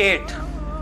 8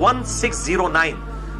1609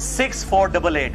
6488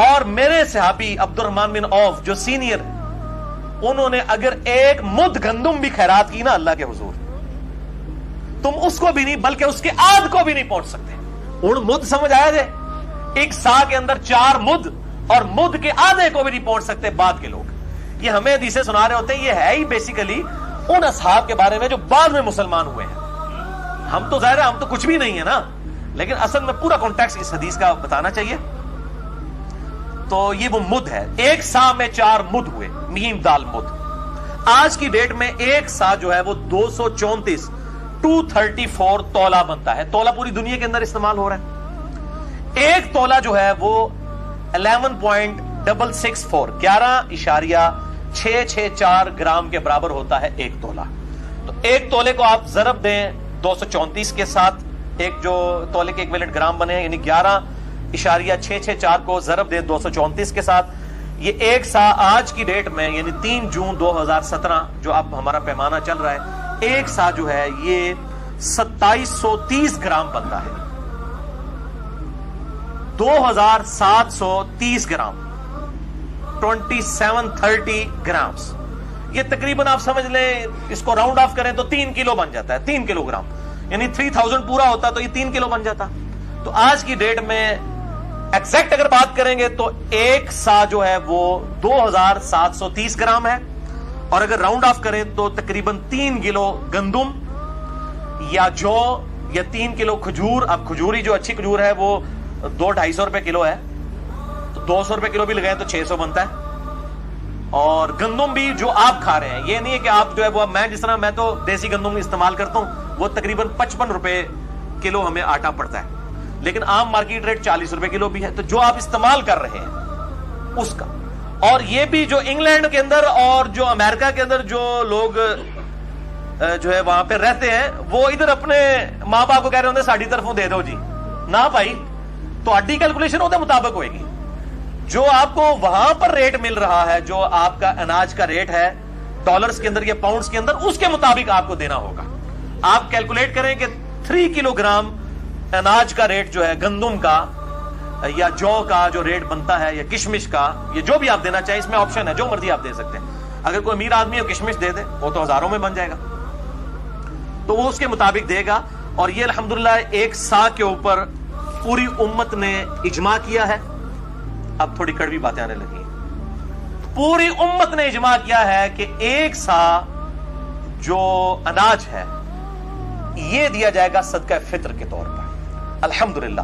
اور میرے صحابی عبد الرحمن بن عوف جو سینئر، انہوں نے اگر ایک مد گندم بھی خیرات کی نا اللہ کے حضور، تم اس کو بھی نہیں بلکہ اس کے آدھ کو بھی نہیں پہنچ سکتے. ان مد سمجھ آیا جائے، ایک سا کے اندر 4 مد، اور مد کے آدھے کو بھی نہیں پہنچ سکتے بعد کے لوگ. یہ ہمیں حدیثیں سنا رہے ہوتے ہیں، یہ ہے ہی بیسیکلی ان اصحاب کے بارے میں جو بعد میں مسلمان ہوئے ہیں. ہم تو ظاہر ہے ہم تو کچھ بھی نہیں ہے نا، لیکن اصل میں پورا کانٹیکسٹ اس حدیث کا بتانا چاہیے. تو یہ وہ مد ہے، ایک سا میں 4 مد ہوئے، میم دال مد. آج کی ڈیٹ میں ایک سا جو ہے وہ 234 تولہ بنتا ہے. تولہ پوری دنیا کے اندر استعمال ہو رہا ہے. ایک تولہ جو ہے وہ 11.664 11.664 گرام کے برابر ہوتا ہے ایک تولہ. تو ایک تولے کو آپ ضرب دیں 234 کے ساتھ، ایک جو تولے کے ایکویلنٹ گرام بنے ہیں، یعنی 11.664 کو ضرب دیں 234 کے ساتھ. یہ ایک سا آج کی ڈیٹ میں یعنی 3 جون 2017 جو اب ہمارا پیمانہ چل رہا ہے، ایک سا جو ہے یہ 2730 گرام بنتا ہے. 2730 گرام 2730 گرامز. یہ تقریباً آپ سمجھ لیں اس کو راؤنڈ آف کریں تو 3 کلو بن جاتا ہے. 3 کلو گرام یعنی 3000 پورا ہوتا تو یہ 3 کلو بن جاتا. تو آج کی ڈیٹ میں ایگزیکٹ اگر بات کریں گے تو ایک سا جو ہے وہ 2730 گرام ہے، اور اگر راؤنڈ آف کریں تو تقریباً 3 کلو گندم یا جو یا 3 کلو کھجور. اب کھجوری جو اچھی کھجور ہے وہ 200-250 روپے کلو ہے، تو 200 روپے کلو بھی لگائیں تو 600 بنتا ہے. اور گندم بھی جو آپ کھا رہے ہیں، یہ نہیں ہے کہ آپ جو ہے وہ، میں جس طرح میں تو دیسی گندم استعمال کرتا ہوں، وہ تقریباً 55 روپے کلو ہمیں آٹا پڑتا ہے، لیکن عام مارکیٹ ریٹ 40 روپے کلو بھی ہے. تو جو آپ استعمال کر رہے ہیں اس کا، اور یہ بھی جو انگلینڈ کے اندر اور جو امریکہ کے اندر جو لوگ جو ہے وہاں پہ رہتے ہیں، وہ ادھر اپنے ماں باپ کو کہہ رہے ہوتے ساڑھی طرفوں دے دو جی. نہ بھائی، تو اڈی کیلکولیشن ہوتے مطابق ہوئے گی. جو آپ کو وہاں پر ریٹ مل رہا ہے، جو آپ کا اناج کا ریٹ ہے ڈالرز کے اندر یا پاؤنڈز کے اندر، اس کے مطابق آپ کو دینا ہوگا. آپ کیلکولیٹ کریں کہ 3 کلو گرام اناج کا ریٹ جو ہے گندم کا یا جو کا جو ریٹ بنتا ہے یا کشمش کا، یہ جو بھی آپ دینا چاہیں، اس میں آپشن ہے، جو مرضی آپ دے سکتے ہیں. اگر کوئی امیر آدمی ہو کشمش دے دے، وہ تو ہزاروں میں بن جائے گا، تو وہ اس کے مطابق دے گا. اور یہ الحمدللہ ایک سا کے اوپر پوری امت نے اجماع کیا ہے. اب تھوڑی کڑوی باتیں آنے لگی. پوری امت نے اجماع کیا ہے کہ ایک سا جو اناج ہے یہ دیا جائے گا صدقہ فطر کے طور پر. الحمدللہ،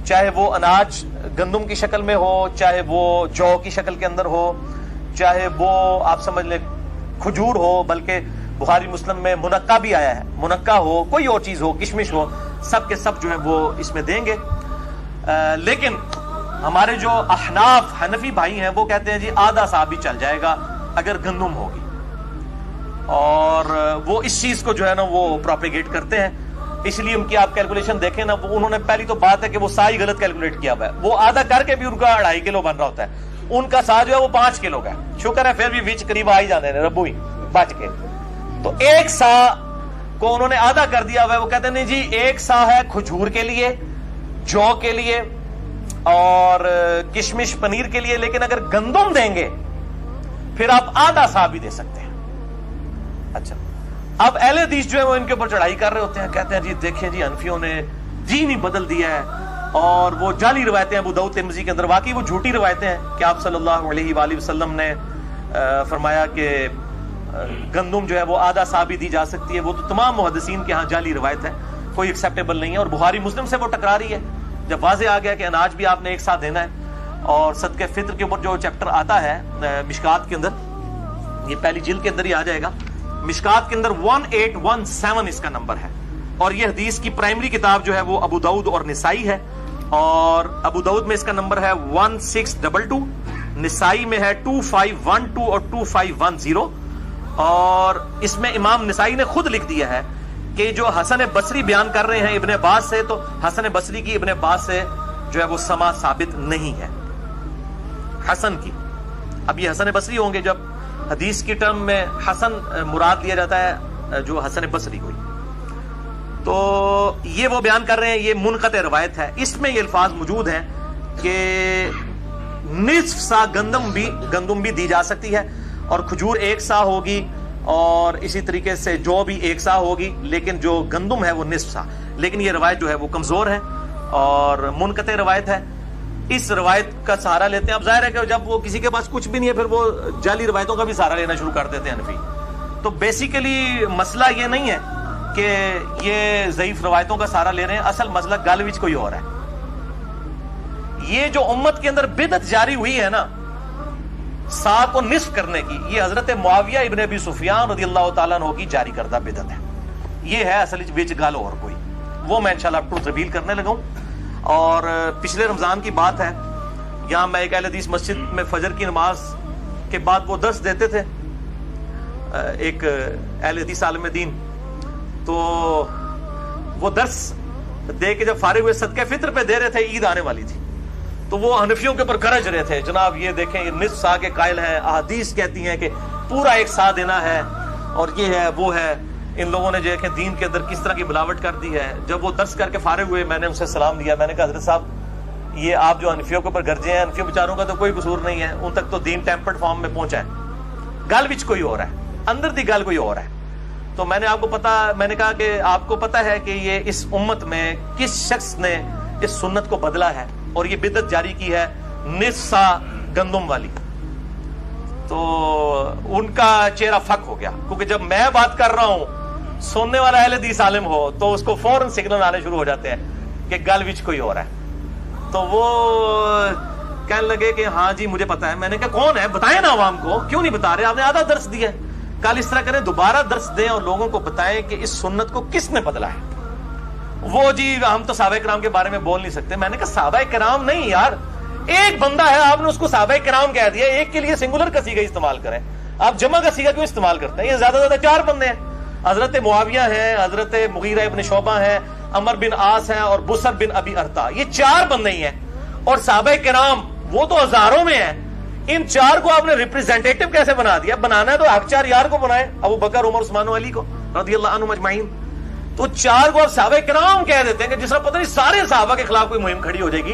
چاہے وہ اناج گندم کی شکل میں ہو، چاہے وہ جو کی شکل کے اندر ہو، چاہے وہ آپ سمجھ لیں کھجور ہو، بلکہ بخاری مسلم میں منقع بھی آیا ہے، منقع ہو، کوئی اور چیز ہو، کشمش ہو، سب کے سب جو ہے وہ اس میں دیں گے. لیکن ہمارے جو احناف حنفی بھائی ہیں وہ کہتے ہیں جی آدھا سا بھی چل جائے گا اگر گندم ہوگی، اور وہ اس چیز کو جو ہے نا وہ پروپیگیٹ کرتے ہیں. اس لیے ان کی آپ کیلکولیشن دیکھیں نا، وہ انہوں نے پہلی تو بات ہے کہ وہ سا ہی غلط کیلکولیٹ کیا ہوا ہے. وہ آدھا کر کے بھی ان کا 2.5 کلو بن رہا ہوتا ہے، ان کا سا جو ہے وہ 5 کلو کا ہے. شکر ہے پھر بھی وچ قریب آ ہی جانے ہیں ربو ہی بچ کے. تو ایک سا کو انہوں نے آدھا کر دیا ہوا ہے. وہ کہتے ہیں نہیں جی ایک سا ہے کھجور کے لیے، جو کے لیے اور کشمش پنیر کے لیے، لیکن اگر گندم دیں گے پھر آپ آدھا سا بھی دے سکتے ہیں. اچھا، اب اہل حدیث جو ہے وہ ان کے اوپر چڑھائی کر رہے ہوتے ہیں، کہتے ہیں جی دیکھیں جی حنفیوں نے دین ہی بدل دیا ہے، اور وہ جعلی روایتیں ابو داؤد ترمذی کے اندر، واقعی وہ جھوٹی روایتیں ہیں کہ آپ صلی اللہ علیہ وآلہ وسلم نے فرمایا کہ گندم جو ہے وہ آدھا سا بھی دی جا سکتی ہے. وہ تو تمام محدثین کے ہاں جعلی روایت ہے، کوئی ایکسیپٹیبل نہیں ہے، اور بخاری مسلم سے وہ ٹکرا رہی ہے. جب واضح آ گیا کہ اناج بھی آپ نے ایک ساتھ دینا ہے، اور صدقہ فطر کے اوپر جو چیپٹر آتا ہے مشکات کے اندر، یہ پہلی جلد کے اندر ہی آ جائے گا، مشکات کے اندر 1817 اس کا نمبر ہے. اور یہ حدیث کی پرائمری کتاب جو ہے وہ ابو داؤد اور نسائی ہے، اور ابو داؤد میں اس کا نمبر ہے 1622، نسائی میں ہے 2512 اور 2510. اور اس میں امام نسائی نے خود لکھ دیا ہے کہ جو حسن بصری بیان کر رہے ہیں ابن عباس سے، تو حسن بصری کی ابن عباس سے جو ہے وہ سما ثابت نہیں ہے حسن کی. اب یہ حسن بصری ہوں گے، جب حدیث کی ٹرم میں حسن مراد لیا جاتا ہے جو حسن بصری ہوئی، تو یہ وہ بیان کر رہے ہیں، یہ منقطع روایت ہے. اس میں یہ الفاظ موجود ہیں کہ نصف سا گندم بھی دی جا سکتی ہے، اور کھجور 1 سا ہوگی، اور اسی طریقے سے جو بھی 1 سا ہوگی، لیکن جو گندم ہے وہ نصف سا. لیکن یہ روایت جو ہے وہ کمزور ہے اور منقطع روایت ہے. اس روایت کا سہارا لیتے ہیں. اب ظاہر ہے کہ جب وہ کسی کے پاس کچھ بھی نہیں ہے پھر وہ جعلی روایتوں کا بھی سہارا لینا شروع کر دیتے ہیں حنفی. تو بیسیکلی مسئلہ یہ نہیں ہے کہ یہ ضعیف روایتوں کا سہارا لے رہے ہیں، اصل مسئلہ گل وچ کوئی اور ہے. یہ جو امت کے اندر بدعت جاری ہوئی ہے نا سا کو نصف کرنے کی، یہ حضرت معاویہ ابن ابی سفیان رضی اللہ تعالیٰ عنہ کی جاری کردہ بدعت ہے. یہ ہے اصل وچ گل اور کوئی، وہ میں انشاءاللہ ٹروتھ ریویل کرنے لگا ہوں. اور پچھلے رمضان کی بات ہے، یہاں میں ایک اہل حدیث مسجد میں فجر کی نماز کے بعد وہ درس دیتے تھے، ایک اہل حدیث عالم دین. تو وہ درس دے کے جب فارغ ہوئے صدقہ فطر پہ دے رہے تھے، عید آنے والی تھی، تو وہ حنفیوں کے اوپر گرج رہے تھے، جناب یہ دیکھیں یہ نصف سا کے قائل ہیں، احادیث کہتی ہیں کہ پورا 1 سا دینا ہے، اور یہ ہے وہ ہے. ان لوگوں نے دیکھیں دین کے اندر کس طرح کی ملاوٹ کر دی ہے. جب وہ درس کر کے فارغ ہوئے میں نے ان سے سلام دیا، میں نے کہا حضرت صاحب یہ آپ جو حنفیوں کے اوپر گرجے ہیں، حنفیوں بیچاروں کا تو کوئی قصور نہیں ہے، ان تک تو دین ٹیمپرڈ فارم میں پہنچا ہے، گل وچ کوئی اور ہے، اندر دی گل کوئی اور ہے. تو میں نے کہا کہ آپ کو پتا ہے کہ یہ اس امت میں کس شخص نے اس سنت کو بدلا ہے اور یہ بدعت جاری کی ہے نصف سا گندم والی. تو ان کا چہرہ فک ہو گیا، کیونکہ جب میں بات کر رہا ہوں سننے والا اہل حدیث عالم ہو تو اس کو فوراً سگنل آنے شروع ہو جاتے ہیں کہ گل وچ کوئی اور ہے. تو وہ کہنے لگے کہ ہاں جی مجھے پتا ہے. میں نے کہا کون ہے بتائیں نا عوام کو، کیوں نہیں بتا رہے؟ آپ نے آدھا درس دیا ہے، کل اس طرح کریں دوبارہ درس دیں اور لوگوں کو بتائیں کہ اس سنت کو کس نے بدلا ہے. وہ جی ہم تو صحابہ کرام کے بارے میں بول نہیں سکتے. میں نے کہا صحابہ کرام نہیں یار، ایک بندہ ہے آپ نے اس کو صحابہ کرام کہہ دیا، ایک کے لیے سنگولر کا صیغہ استعمال کریں. آپ جمع کا صیغہ کیوں استعمال کرتے ہیں؟ یہ زیادہ سے زیادہ 4 بندے ہیں، حضرت معاویہ ہیں، حضرت مغیرہ ابن شعبہ ہیں، عمر بن عاص ہیں، اور بصر بن ابی ارطا. یہ 4 بندے ہی ہیں، اور صحابہ کرام وہ تو ہزاروں میں ہیں. ان 4 کو آپ نے ریپریزنٹیٹو کیسے بنا دیا؟ بنانا ہے تو حق 4 یار کو بنائے، ابو بکر عمر عثمان و علی کو رضی اللہ عنہم اجمعین. تو 4 کو آپ صحابہ کرام کہہ دیتے ہیں کہ جس طرح پتہ نہیں سارے صحابہ کے خلاف کوئی مہم کھڑی ہو جائے گی.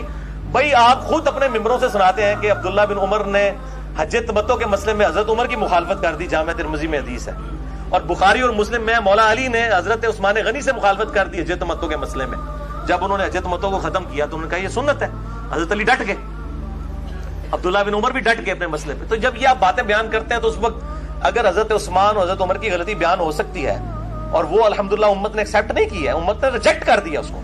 بھائی آپ خود اپنے ممبروں سے سناتے ہیں کہ عبداللہ بن عمر نے حج تمتع کے مسئلے میں حضرت عمر کی مخالفت کر دی، جامع ترمذی میں حدیث ہے. اور بخاری اور مسلم میں مولا علی نے حضرت عثمان غنی سے مخالفت کر دی حج تمتع کے مسئلے میں. جب انہوں نے حج تمتع کو ختم کیا تو انہوں نے کہا یہ سنت ہے. حضرت علی ڈٹ گئے، عبداللہ بن عمر بھی ڈٹ گئے اپنے مسئلے پہ. تو جب یہ آپ باتیں بیان کرتے ہیں تو اس وقت اگر حضرت عثمان اور حضرت عمر کی غلطی بیان ہو سکتی ہے، اور وہ الحمدللہ امت نے ایکسیپٹ نہیں کی ہے، امت نے ریجیکٹ کر دیا اس کو.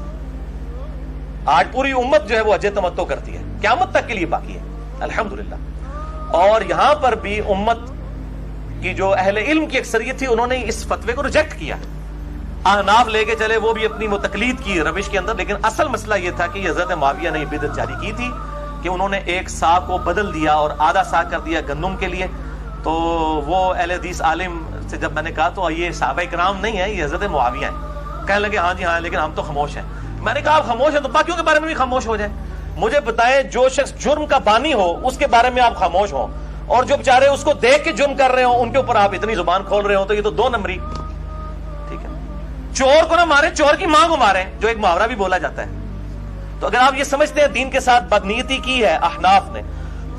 آج پوری امت جو ہے وہ حج تمتع کرتی ہے، قیامت تک کے لیے باقی ہے الحمدللہ. اور یہاں پر بھی امت کی جو اہل علم کی اکثریت تھی انہوں نے اس فتوے کو ریجیکٹ کیا. احناف لے کے چلے، وہ بھی اپنی وہ تقلید کی روش کے اندر. لیکن اصل مسئلہ یہ تھا کہ حضرت معاویہ نے یہ بدعت جاری کی تھی کہ انہوں نے 1 سا کو بدل دیا اور آدھا سا کر دیا گندم کے لیے. تو وہ اہل حدیث عالم سے جب میں نے کہا تو یہ صحابہ کرام نہیں ہے، یہ حضرت معاویہ ہیں. کہنے لگے ہاں جی ہاں لیکن ہم تو خاموش ہیں. میں نے کہا آپ خاموش ہیں تو باقیوں کے بارے میں بھی خاموش ہو جائیں. مجھے بتائیں جو شخص جرم کا بانی ہو اس کے بارے میں آپ خاموش ہوں، اور جو بیچارے اس کو دیکھ کے جرم کر رہے ہوں ان کے اوپر آپ اتنی زبان کھول رہے ہو، تو یہ تو 2 نمبری. ٹھیک ہے، چور کو نہ مارے، چور کی ماں کو مارے، جو ایک محاورہ بھی بولا جاتا ہے. تو اگر آپ یہ سمجھتے ہیں دین کے ساتھ بدنیتی کی ہے احناف نے،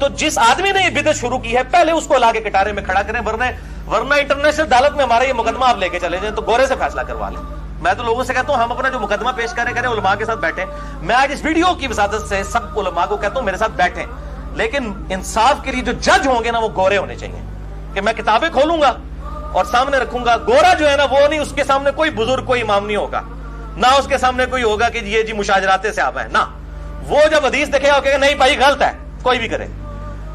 تو جس آدمی نے یہ بدعت شروع کی ہے پہلے اس کو لا کے کٹارے میں کھڑا کریں، ورنہ انٹرنیشنل عدالت میں ہمارا یہ مقدمہ آپ لے کے چلے جائیں تو گورے سے فیصلہ کروا لیں. میں تو لوگوں سے کہتا ہوں ہم اپنا جو مقدمہ پیش کریں علماء کے ساتھ بیٹھیں. میں آج اس ویڈیو کی وساطت سے سب علماء کو کہتا ہوں میرے ساتھ بیٹھیں، لیکن انصاف کے لیے جو جج ہوں گے نا وہ گورے ہونے چاہیے. کہ میں کتابیں کھولوں گا اور سامنے رکھوں گا، گورا جو ہے نا وہ نہیں، اس کے سامنے کوئی بزرگ کوئی امام نہیں ہوگا، نہ اس کے سامنے کوئی ہوگا کہ یہ جی مشاجرات صحابہ ہے، نہ. وہ جب حدیث دیکھے گا کہ نہیں بھائی غلط ہے کوئی بھی کرے.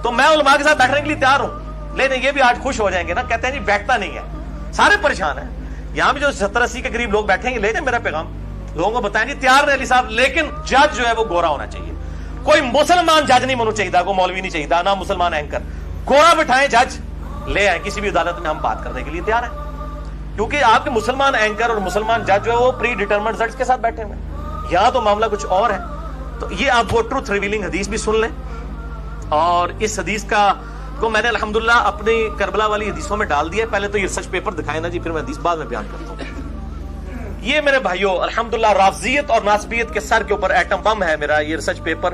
تو میں علماء کے ساتھ بیٹھنے کے لیے تیار ہوں. لیکن یہ بھی آج خوش ہو جائیں گے نا، کہتے ہیں جی بیٹھتا نہیں ہے، سارے پریشان ہیں. یہاں بھی جو 70-80 کے قریب لوگ بیٹھیں گے، لے جائیں میرا پیغام، لوگوں کو بتائیں جی تیار رہے علی صاحب، لیکن جج جو ہے وہ گورا ہونا چاہیے. کوئی مسلمان جج نہیں ہونا چاہیے، کوئی مولوی نہیں چاہیے، نہ مسلمان اینکر. گورا بٹھائیں جج لے آئیں کسی بھی عدالت میں، ہم بات کرنے کے لیے تیار ہیں. کیونکہ آپ کے مسلمان اینکر اور مسلمان جج جو ہے وہ پری ڈیٹرمنڈ جج کے ساتھ بیٹھے ہوئے ہیں. یہاں تو معاملہ کچھ اور ہے. تو یہ آپ وہ ٹروتھ ریویلنگ حدیث بھی سن لیں. اور اس حدیث کو میں نے الحمدللہ اپنی کربلا والی حدیثوں میں ڈال دیا. پہلے تو یہ ریسرچ پیپر دکھائے نا جی، پھر میں حدیث بعد میں بیان کرتا ہوں. یہ میرے بھائیوں الحمدللہ رافضیت اور ناسبیت کے سر کے اوپر ایٹم بم ہے میرا یہ ریسرچ پیپر.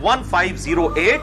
1508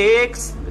1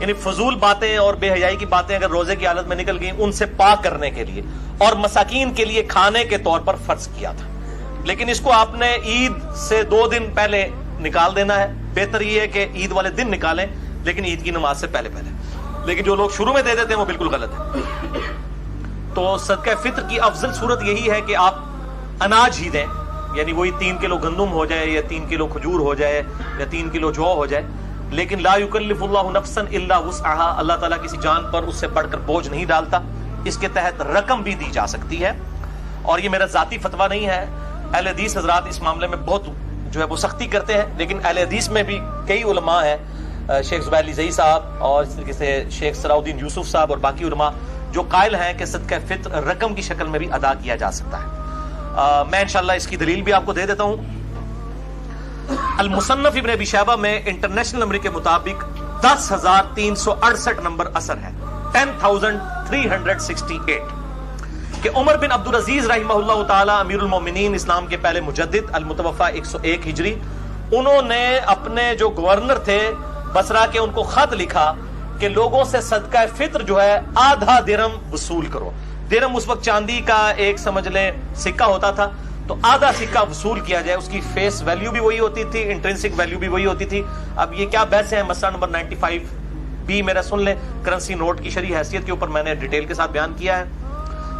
یعنی فضول باتیں اور بے حیائی کی باتیں اگر روزے کی حالت میں نکل گئیں ان سے پاک کرنے کے لیے اور مساکین کے لیے کھانے کے طور پر فرض کیا تھا. لیکن اس کو آپ نے عید سے 2 دن پہلے نکال دینا ہے. بہتر یہ ہے کہ عید والے دن نکالیں لیکن عید کی نماز سے پہلے. لیکن جو لوگ شروع میں دے دیتے ہیں وہ بالکل غلط ہے. تو صدقہ فطر کی افضل صورت یہی ہے کہ آپ اناج ہی دیں, یعنی وہی 3 کلو گندم ہو جائے یا 3 کلو کھجور ہو جائے یا 3 کلو جو ہو جائے. لیکن لا یکلف اللہ نفسا الا وسعها, اللہ تعالیٰ کسی جان پر اس سے بڑھ کر بوجھ نہیں ڈالتا. اس کے تحت رقم بھی دی جا سکتی ہے, اور یہ میرا ذاتی فتویٰ نہیں ہے. اہل حدیث حضرات اس معاملے میں بہت جو ہے وہ سختی کرتے ہیں, لیکن اہل حدیث میں بھی کئی علماء ہیں, شیخ زبیر علی زئی صاحب اور اس طریقے سے شیخ صلاح الدین یوسف صاحب اور باقی علماء جو قائل ہیں کہ صدقہ فطر رقم کی شکل میں بھی ادا کیا جا سکتا ہے. میں انشاءاللہ اس کی دلیل بھی آپ کو دے دیتا ہوں. المصنف ابن ابی شیبہ میں انٹرنیشنل نمبر کے مطابق 10,368 نمبر اثر ہے, 10,368, کہ عمر بن عبدالعزیز رحمہ اللہ تعالی امیر المومنین, اسلام کے پہلے مجدد, المتوفی 101 ہجری, انہوں نے اپنے جو گورنر تھے بصرہ کے ان کو خط لکھا کہ لوگوں سے صدقہ فطر جو ہے آدھا درم وصول کرو. درم اس وقت چاندی کا ایک سمجھ لیں سکہ ہوتا تھا, تو آدھا سکہ وصول کیا جائے. اس کی فیس ویلیو بھی وہی ہوتی تھی, انٹرنسک ویلیو بھی وہی ہوتی تھی. اب یہ کیا بحث ہے, مسئلہ نمبر 95 بھی میرا سن لیں, کرنسی نوٹ کی شرعی حیثیت کے اوپر میں نے ڈیٹیل کے ساتھ بیان کیا ہے.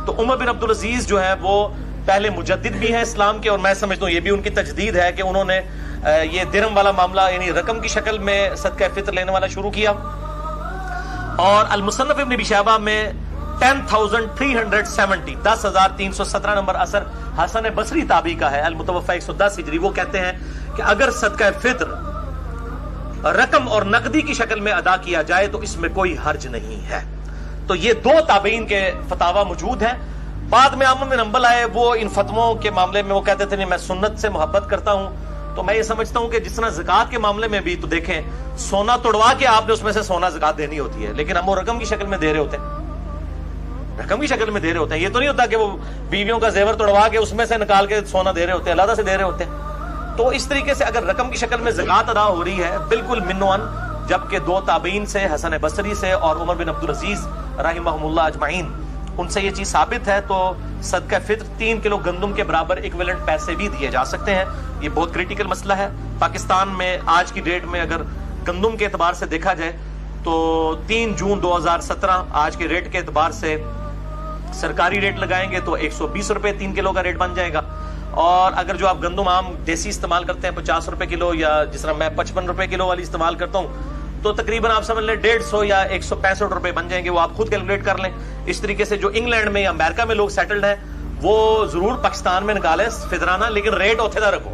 تو عمر بن عبدالعزیز جو ہے وہ پہلے مجدد بھی ہیں اسلام کے, اور میں سمجھتا ہوں یہ بھی ان کی تجدید ہے کہ انہوں نے یہ درم والا معاملہ یعنی رقم کی شکل میں صدقہ فطر لینے والا شروع کیا. اور المصنف ابن ابی شیبہ میں 10,370 10,317 نمبر اثر حسن بصری تابعی کا ہے, المتوفی 110 ہجری. وہ کہتے ہیں کہ اگر صدقہ فطر رقم اور نقدی کی شکل میں ادا کیا جائے تو اس میں کوئی حرج نہیں ہے. تو یہ 2 تابعین کے فتاوی موجود ہیں. بعد میں احمد بن حنبل آئے, وہ ان فتووں کے معاملے میں وہ کہتے تھے نہیں میں سنت سے محبت کرتا ہوں. تو میں یہ سمجھتا ہوں کہ جس طرح زکوٰۃ کے معاملے میں بھی تو دیکھیں سونا توڑوا کے آپ نے اس میں سے سونا زکوٰۃ دینی ہوتی ہے, لیکن ہم وہ رقم کی شکل میں دے رہے ہوتے ہیں, رقم کی شکل میں دے رہے ہوتے ہیں. یہ تو نہیں ہوتا کہ وہ بیویوں کا زیور توڑوا کے اس میں سے نکال کے سونا دے رہے ہوتے ہیں, علیحدہ سے دے رہے ہوتے ہیں. تو اس طریقے سے اگر رقم کی شکل میں زکوٰۃ ادا ہو رہی ہے بالکل منوان, جبکہ 2 تابعین سے, حسن بصری سے اور عمر بن عبدالعزیز رحمہم اللہ اجمعین, ان سے یہ چیز ثابت ہے, تو صدقہ فطر 3 کلو گندم کے برابر ایکویلنٹ پیسے بھی دیے جا سکتے ہیں. یہ بہت کریٹیکل مسئلہ ہے. پاکستان میں آج کی ڈیٹ میں اگر گندم کے اعتبار سے دیکھا جائے تو 3 جون 2017 آج کے ریٹ کے اعتبار سے سرکاری ریٹ لگائیں گے تو 120 روپے 3 کلو کا ریٹ بن جائے گا. اور اگر جو آپ گندم عام دیسی استعمال کرتے ہیں 50 روپے کلو, یا جس طرح میں 55 روپے کلو والی استعمال کرتا ہوں, تو تقریباً آپ سمجھ لیں 150 یا 165 روپے بن جائیں گے. وہ آپ خود کیلکولیٹ کر لیں. اس طریقے سے جو انگلینڈ میں یا امریکہ میں لوگ سیٹلڈ ہیں وہ ضرور پاکستان میں نکالیں فطرانہ, لیکن ریٹ اوتھے دا رکھو,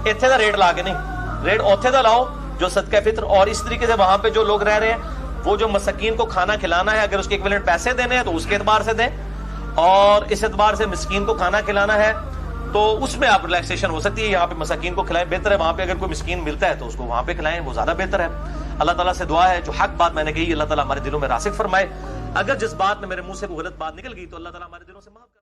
ایتھے دا ریٹ لا کے نہیں, ریٹ اوتھے دا لاؤ جو صدقہ فطر. اور اس طریقے سے وہاں پہ جو لوگ رہ رہے ہیں وہ جو مساکین کو کھانا کھلانا ہے, اگر اس کے ایکویلنٹ پیسے دینے ہیں تو اس کے اعتبار سے دیں, اور اس اعتبار سے مسکین کو کھانا کھلانا ہے تو اس میں آپ ریلیکسیشن ہو سکتی ہے. یہاں پہ مساکین کو کھلائیں, بہتر ہے وہاں پہ اگر کوئی مسکین ملتا ہے تو اس کو وہاں پہ کھلائیں, وہ زیادہ بہتر ہے. اللہ تعالیٰ سے دعا ہے جو حق بات میں نے کہی اللہ تعالیٰ ہمارے دلوں میں راسخ فرمائے. اگر جس بات میں میرے منہ سے کوئی غلط بات نکل گئی تو اللہ تعالیٰ ہمارے دلوں سے معاف کرے.